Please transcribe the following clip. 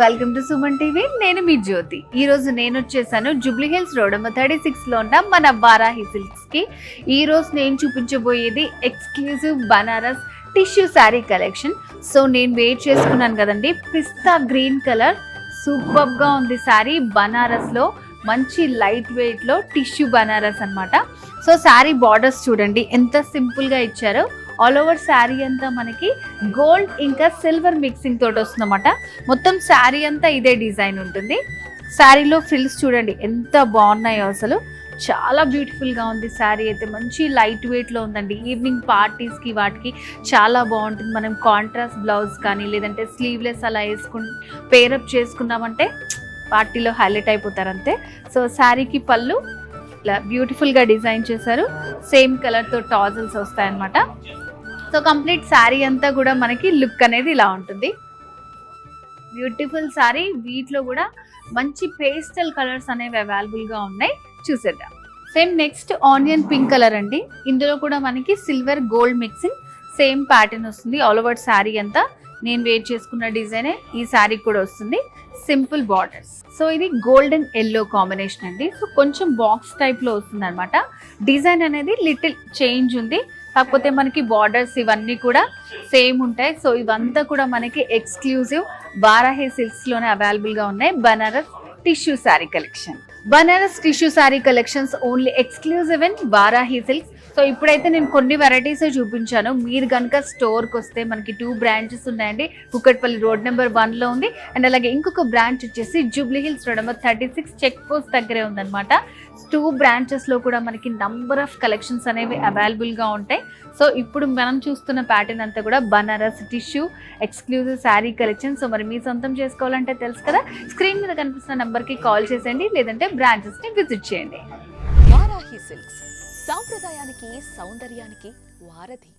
Welcome to Suman TV. నేను మీ జ్యోతి. ఈ రోజు నేను వచ్చేసాను జూబ్లీ హిల్స్ రోడ్ నెంబర్ 36 లో ఉన్న మన వారాహి సిల్క్స్ కి. ఈ రోజు నేను చూపించబోయేది exclusive Banaras tissue sari collection. So నేను వెయిట్ చేసుకున్నాను కదండి, పిస్తా గ్రీన్ కలర్ సూపర్ గా ఉంది శారీ. బనారస్ లో మంచి లైట్ వెయిట్ లో టిష్యూ బనారస్ అన్నమాట. సో శారీ బార్డర్స్ చూడండి ఎంత సింపుల్ గా ఇచ్చారో. ఆల్ ఓవర్ శారీ అంతా మనకి గోల్డ్ ఇంకా సిల్వర్ మిక్సింగ్ తోటి వస్తుందన్నమాట. మొత్తం శారీ అంతా ఇదే డిజైన్ ఉంటుంది. శారీలో ఫ్రిల్స్ చూడండి ఎంత బాగున్నాయో, అసలు చాలా బ్యూటిఫుల్గా ఉంది శారీ అయితే. మంచి లైట్ వెయిట్లో ఉందండి. ఈవినింగ్ పార్టీస్కి వాటికి చాలా బాగుంటుంది. మనం కాంట్రాస్ట్ బ్లౌజ్ కానీ లేదంటే స్లీవ్లెస్ అలా పేరప్ చేసుకున్నామంటే పార్టీలో హైలైట్ అయిపోతారు అంతే. సో శారీకి పళ్ళు ఇలా బ్యూటిఫుల్గా డిజైన్ చేశారు. సేమ్ కలర్తో టాజల్స్ వస్తాయన్నమాట. సో కంప్లీట్ శారీ అంతా కూడా మనకి లుక్ అనేది ఇలా ఉంటుంది. బ్యూటిఫుల్ శారీ. వీటిలో కూడా మంచి పేస్టల్ కలర్స్ అనేవి అవైలబుల్గా ఉన్నాయి, చూసేద్దాం. Same next onion pink colour అండి. ఇందులో కూడా మనకి silver gold mixing same pattern వస్తుంది. ఆల్ ఓవర్ శారీ అంతా నేను వెయిట్ చేసుకున్న డిజైనే ఈ శారీ కూడా వస్తుంది. Simple borders. సో ఇది గోల్డెన్ ఎల్లో కాంబినేషన్ అండి. సో కొంచెం బాక్స్ టైప్లో వస్తుంది అనమాట. డిజైన్ అనేది లిటిల్ చేంజ్ ఉంది, కాకపోతే మనకి బార్డర్స్ ఇవన్నీ కూడా సేమ్ ఉంటాయి. సో ఇవంతా కూడా మనకి ఎక్స్క్లూజివ్ వారాహి సిల్క్స్ లోనే అవైలబుల్ గా ఉన్నాయి. Banaras tissue sari collection. Banaras tissue sari collections only exclusive in Varahi silks. So ఇప్పుడైతే నేను కొన్ని వెరైటీస్ చూపించాను. మీరు కనుక స్టోర్కి వస్తే మనకి 2 బ్రాంచెస్ ఉన్నాయండి. కుక్కట్పల్లి రోడ్ నెంబర్ 1లో ఉంది, అండ్ అలాగే ఇంకొక బ్రాంచ్ వచ్చేసి Jubilee Hills road number 36 check post దగ్గరే ఉందన్నమాట. 2 బ్రాంచెస్లో కూడా మనకి నంబర్ ఆఫ్ కలెక్షన్స్ అనేవి అవైలబుల్గా ఉంటాయి. సో ఇప్పుడు మనం చూస్తున్న ప్యాటర్న్ అంతా కూడా Banaras tissue exclusive sari collection. So మరి మీ సొంతం చేసుకోవాలంటే తెలుసు కదా, స్క్రీన్ మీద కనిపిస్తున్న నెంబర్కి కాల్ చేసేయండి, లేదంటే బ్రాంచెస్ని విజిట్ చేయండి. వారాహి సిల్క్స్ సాంప్రదాయానికి సౌందర్యానికి వారధి.